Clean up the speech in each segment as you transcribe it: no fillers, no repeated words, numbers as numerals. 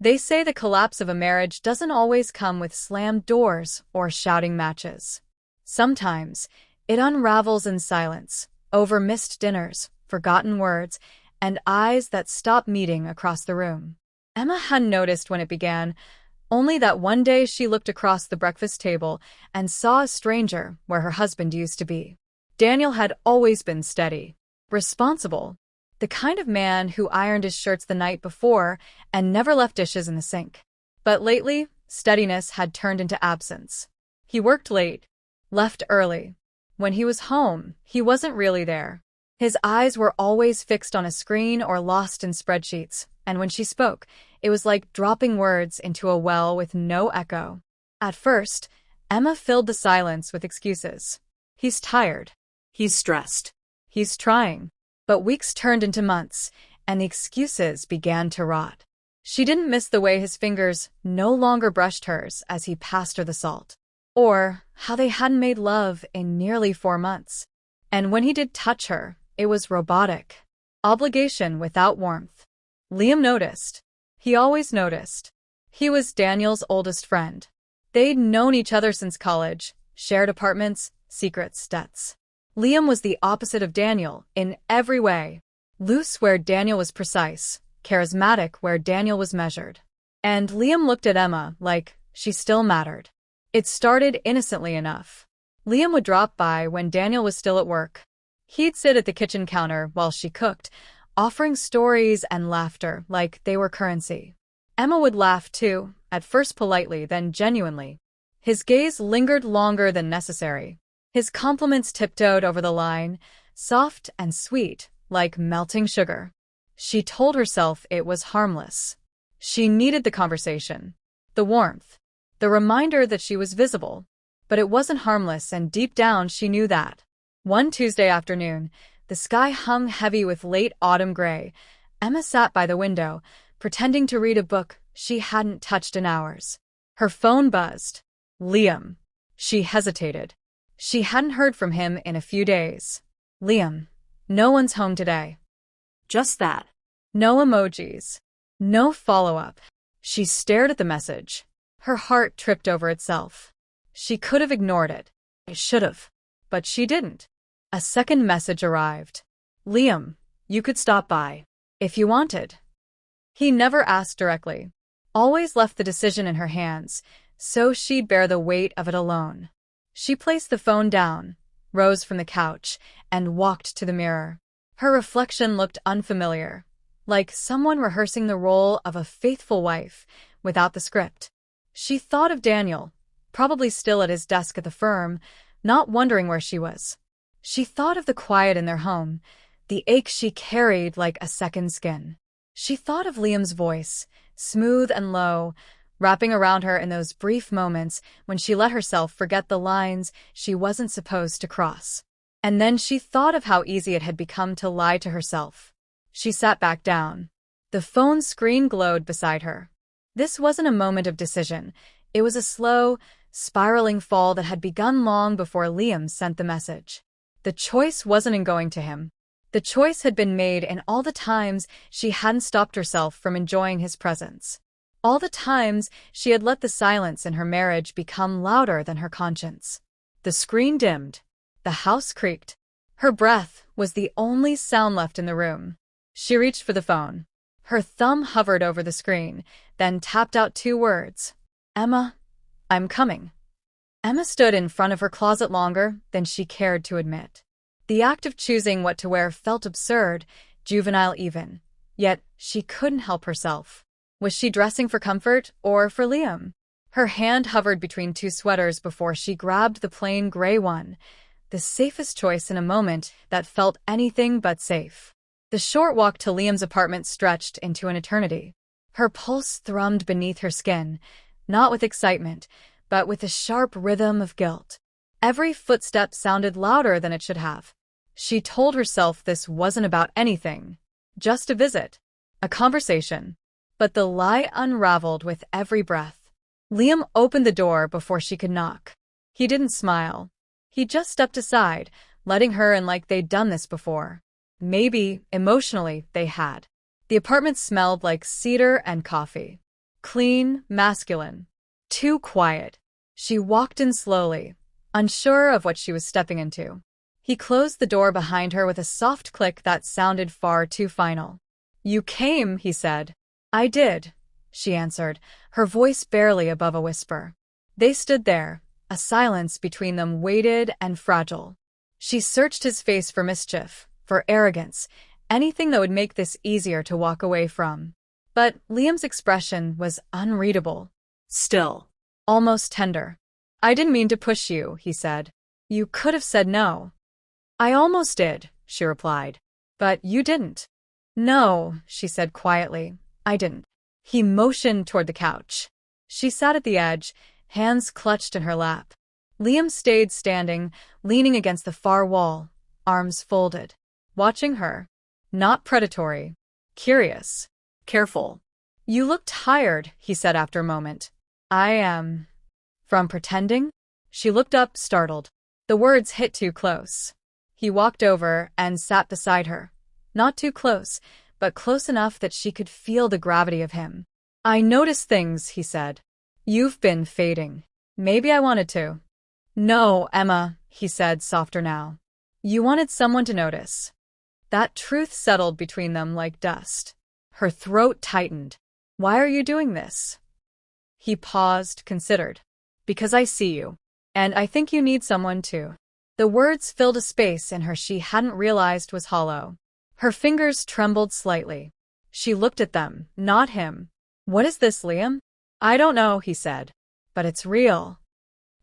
They say the collapse of a marriage doesn't always come with slammed doors or shouting matches. Sometimes, it unravels in silence, over missed dinners, forgotten words, and eyes that stop meeting across the room. Emma hadn't noticed when it began, only that one day she looked across the breakfast table and saw a stranger where her husband used to be. Daniel had always been steady, responsible, the kind of man who ironed his shirts the night before and never left dishes in the sink. But lately, steadiness had turned into absence. He worked late, left early. When he was home, he wasn't really there. His eyes were always fixed on a screen or lost in spreadsheets, and when she spoke, it was like dropping words into a well with no echo. At first, Emma filled the silence with excuses. He's tired. He's stressed. He's trying. But weeks turned into months, and the excuses began to rot. She didn't miss the way his fingers no longer brushed hers as he passed her the salt, or how they hadn't made love in nearly 4 months. And when he did touch her, it was robotic. Obligation without warmth. Liam noticed. He always noticed. He was Daniel's oldest friend. They'd known each other since college, shared apartments, secrets, debts. Liam was the opposite of Daniel in every way. Loose where Daniel was precise, charismatic where Daniel was measured. And Liam looked at Emma like she still mattered. It started innocently enough. Liam would drop by when Daniel was still at work. He'd sit at the kitchen counter while she cooked, offering stories and laughter like they were currency. Emma would laugh too, at first politely, then genuinely. His gaze lingered longer than necessary. His compliments tiptoed over the line, soft and sweet, like melting sugar. She told herself it was harmless. She needed the conversation, the warmth, the reminder that she was visible. But it wasn't harmless, and deep down she knew that. One Tuesday afternoon, the sky hung heavy with late autumn gray. Emma sat by the window, pretending to read a book she hadn't touched in hours. Her phone buzzed. Liam. She hesitated. She hadn't heard from him in a few days. Liam. No one's home today. Just that. No emojis. No follow-up. She stared at the message. Her heart tripped over itself. She could have ignored it. I should have. But she didn't. A second message arrived. Liam, you could stop by. If you wanted. He never asked directly. Always left the decision in her hands, so she'd bear the weight of it alone. She placed the phone down, rose from the couch, and walked to the mirror. Her reflection looked unfamiliar, like someone rehearsing the role of a faithful wife without the script. She thought of Daniel, probably still at his desk at the firm, not wondering where she was. She thought of the quiet in their home, the ache she carried like a second skin. She thought of Liam's voice, smooth and low, wrapping around her in those brief moments when she let herself forget the lines she wasn't supposed to cross. And then she thought of how easy it had become to lie to herself. She sat back down. The phone screen glowed beside her. This wasn't a moment of decision. It was a slow, spiraling fall that had begun long before Liam sent the message. The choice wasn't in going to him. The choice had been made in all the times she hadn't stopped herself from enjoying his presence. All the times she had let the silence in her marriage become louder than her conscience. The screen dimmed. The house creaked. Her breath was the only sound left in the room. She reached for the phone. Her thumb hovered over the screen, then tapped out 2 words. Emma, I'm coming. Emma stood in front of her closet longer than she cared to admit. The act of choosing what to wear felt absurd, juvenile even. Yet she couldn't help herself. Was she dressing for comfort or for Liam? Her hand hovered between 2 sweaters before she grabbed the plain gray one, the safest choice in a moment that felt anything but safe. The short walk to Liam's apartment stretched into an eternity. Her pulse thrummed beneath her skin, not with excitement, but with a sharp rhythm of guilt. Every footstep sounded louder than it should have. She told herself this wasn't about anything, just a visit, a conversation. But the lie unraveled with every breath. Liam opened the door before she could knock. He didn't smile. He just stepped aside, letting her in like they'd done this before. Maybe, emotionally, they had. The apartment smelled like cedar and coffee. Clean, masculine. Too quiet. She walked in slowly, unsure of what she was stepping into. He closed the door behind her with a soft click that sounded far too final. "You came," he said. "I did," she answered, her voice barely above a whisper. They stood there, a silence between them weighted and fragile. She searched his face for mischief, for arrogance, anything that would make this easier to walk away from. But Liam's expression was unreadable. Still. Almost tender. "I didn't mean to push you," he said. "You could have said no." "I almost did," she replied. "But you didn't." "No," she said quietly, "I didn't." He motioned toward the couch. She sat at the edge, hands clutched in her lap. Liam stayed standing, leaning against the far wall, arms folded, watching her. Not predatory. Curious. Careful. "You look tired," he said after a moment. "I am." "From pretending?" She looked up, startled. The words hit too close. He walked over and sat beside her. Not too close, but close enough that she could feel the gravity of him. "I notice things," he said. "You've been fading. Maybe I wanted to." "No, Emma," he said, softer now. "You wanted someone to notice." That truth settled between them like dust. Her throat tightened. "Why are you doing this?" He paused, considered. "Because I see you. And I think you need someone too." The words filled a space in her she hadn't realized was hollow. Her fingers trembled slightly. She looked at them, not him. "What is this, Liam?" "I don't know," he said. "But it's real."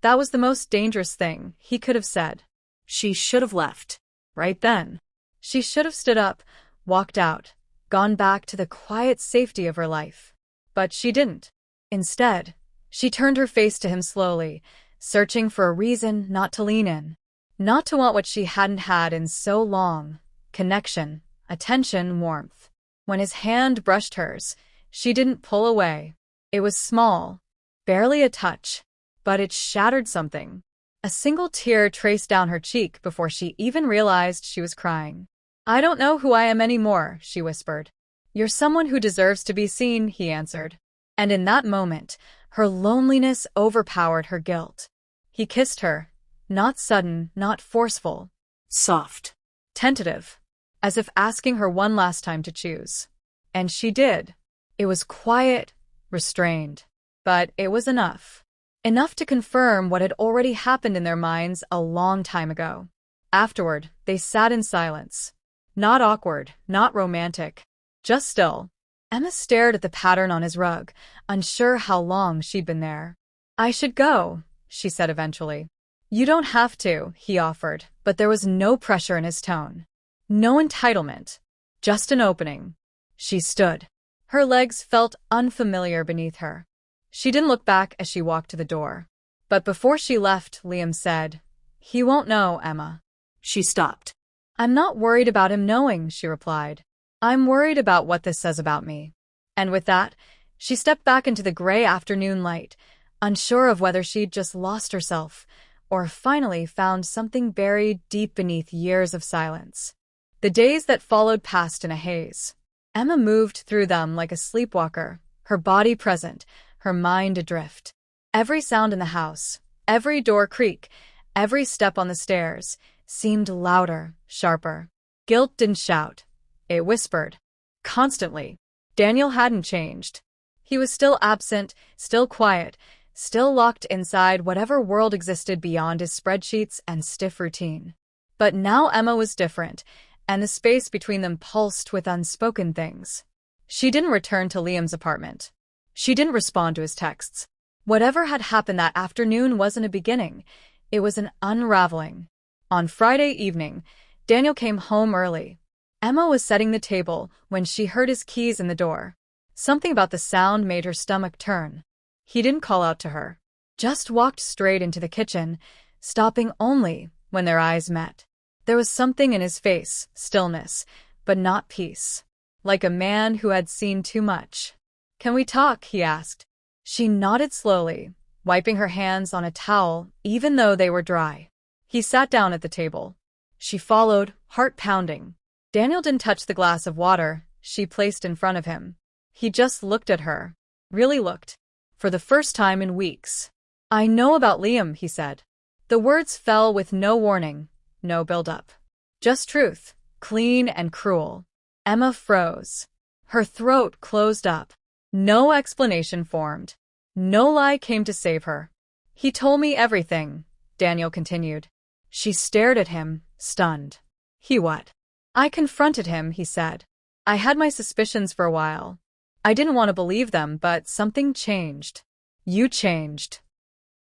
That was the most dangerous thing he could have said. She should have left. Right then. She should have stood up, walked out, gone back to the quiet safety of her life. But she didn't. Instead, she turned her face to him slowly, searching for a reason not to lean in. Not to want what she hadn't had in so long. Connection, attention, warmth. When his hand brushed hers, she didn't pull away. It was small, barely a touch, but it shattered something. A single tear traced down her cheek before she even realized she was crying. "I don't know who I am anymore," she whispered. "You're someone who deserves to be seen," he answered. And in that moment, her loneliness overpowered her guilt. He kissed her, not sudden, not forceful. Soft. Tentative. As if asking her one last time to choose. And she did. It was quiet, restrained. But it was enough. Enough to confirm what had already happened in their minds a long time ago. Afterward, they sat in silence. Not awkward, not romantic. Just still. Emma stared at the pattern on his rug, unsure how long she'd been there. "I should go," she said eventually. "You don't have to," he offered, but there was no pressure in his tone. No entitlement. Just an opening. She stood. Her legs felt unfamiliar beneath her. She didn't look back as she walked to the door. But before she left, Liam said, "He won't know, Emma." She stopped. "I'm not worried about him knowing," she replied. "I'm worried about what this says about me." And with that, she stepped back into the gray afternoon light, unsure of whether she'd just lost herself, or finally found something buried deep beneath years of silence. The days that followed passed in a haze. Emma moved through them like a sleepwalker, her body present, her mind adrift. Every sound in the house, every door creak, every step on the stairs, seemed louder, sharper. Guilt didn't shout. It whispered. Constantly. Daniel hadn't changed. He was still absent, still quiet, still locked inside whatever world existed beyond his spreadsheets and stiff routine. But now Emma was different, and the space between them pulsed with unspoken things. She didn't return to Liam's apartment. She didn't respond to his texts. Whatever had happened that afternoon wasn't a beginning. It was an unraveling. On Friday evening, Daniel came home early. Emma was setting the table when she heard his keys in the door. Something about the sound made her stomach turn. He didn't call out to her. Just walked straight into the kitchen, stopping only when their eyes met. There was something in his face, stillness, but not peace. Like a man who had seen too much. "Can we talk?" he asked. She nodded slowly, wiping her hands on a towel even though they were dry. He sat down at the table. She followed, heart pounding. Daniel didn't touch the glass of water she placed in front of him. He just looked at her. really looked. For the first time in weeks. "I know about Liam," he said. The words fell with no warning, no build-up. Just truth, clean and cruel. Emma froze. Her throat closed up. No explanation formed. No lie came to save her. "He told me everything," Daniel continued. She stared at him, stunned. "He what?" "I confronted him," he said. "I had my suspicions for a while. I didn't want to believe them, but something changed." "You changed."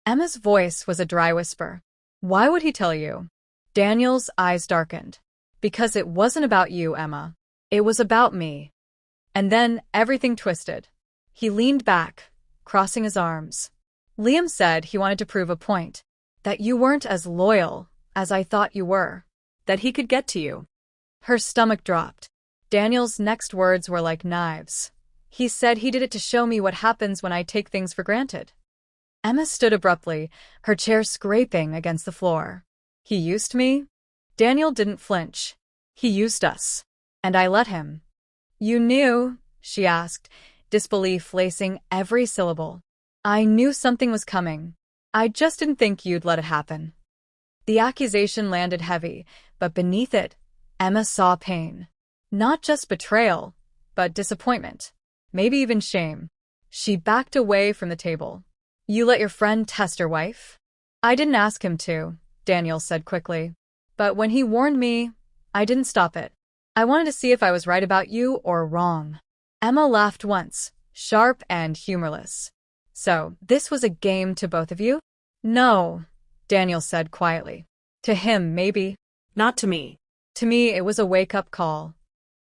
Emma's voice was a dry whisper. "Why would he tell you?" Daniel's eyes darkened. "Because it wasn't about you, Emma. It was about me." And then everything twisted. He leaned back, crossing his arms. "Liam said he wanted to prove a point. That you weren't as loyal as I thought you were. That he could get to you." Her stomach dropped. Daniel's next words were like knives. "He said he did it to show me what happens when I take things for granted." Emma stood abruptly, her chair scraping against the floor. "He used me?" Daniel didn't flinch. "He used us. And I let him." "You knew?" she asked, disbelief lacing every syllable. "I knew something was coming. I just didn't think you'd let it happen." The accusation landed heavy, but beneath it, Emma saw pain. Not just betrayal, but disappointment. Maybe even shame. She backed away from the table. "You let your friend test your wife?" "I didn't ask him to," Daniel said quickly. "But when he warned me, I didn't stop it. I wanted to see if I was right about you or wrong." Emma laughed once, sharp and humorless. "So, this was a game to both of you?" "No," Daniel said quietly. "To him, maybe. Not to me." To me, it was a wake-up call."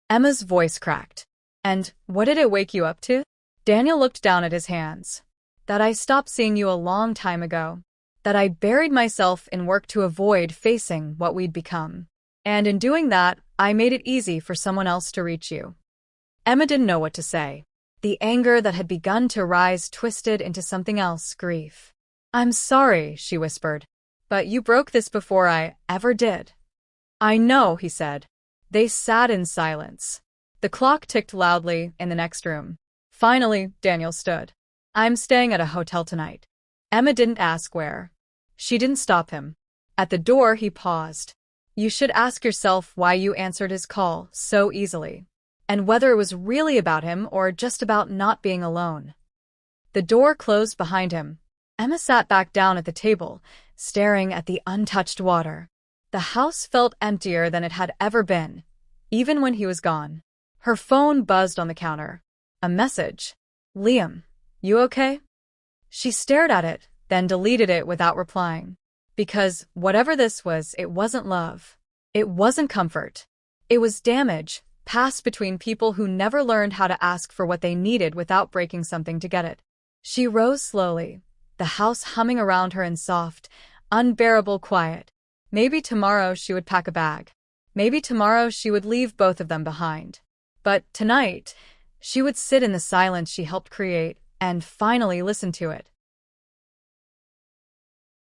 Emma's voice cracked. "And what did it wake you up to?" Daniel looked down at his hands. "That I stopped seeing you a long time ago. That I buried myself in work to avoid facing what we'd become. And in doing that, I made it easy for someone else to reach you." Emma didn't know what to say. The anger that had begun to rise twisted into something else, grief. "I'm sorry," she whispered. "But you broke this before I ever did." "I know," he said. They sat in silence. The clock ticked loudly in the next room. Finally, Daniel stood. "I'm staying at a hotel tonight." Emma didn't ask where. She didn't stop him. At the door, he paused. "You should ask yourself why you answered his call so easily. And whether it was really about him or just about not being alone." The door closed behind him. Emma sat back down at the table, staring at the untouched water. The house felt emptier than it had ever been, even when he was gone. Her phone buzzed on the counter. A message. "Liam, you okay?" She stared at it, then deleted it without replying. Because whatever this was, it wasn't love. It wasn't comfort. It was damage, passed between people who never learned how to ask for what they needed without breaking something to get it. She rose slowly, the house humming around her in soft, unbearable quiet. Maybe tomorrow she would pack a bag. Maybe tomorrow she would leave both of them behind. But tonight, she would sit in the silence she helped create and finally listen to it.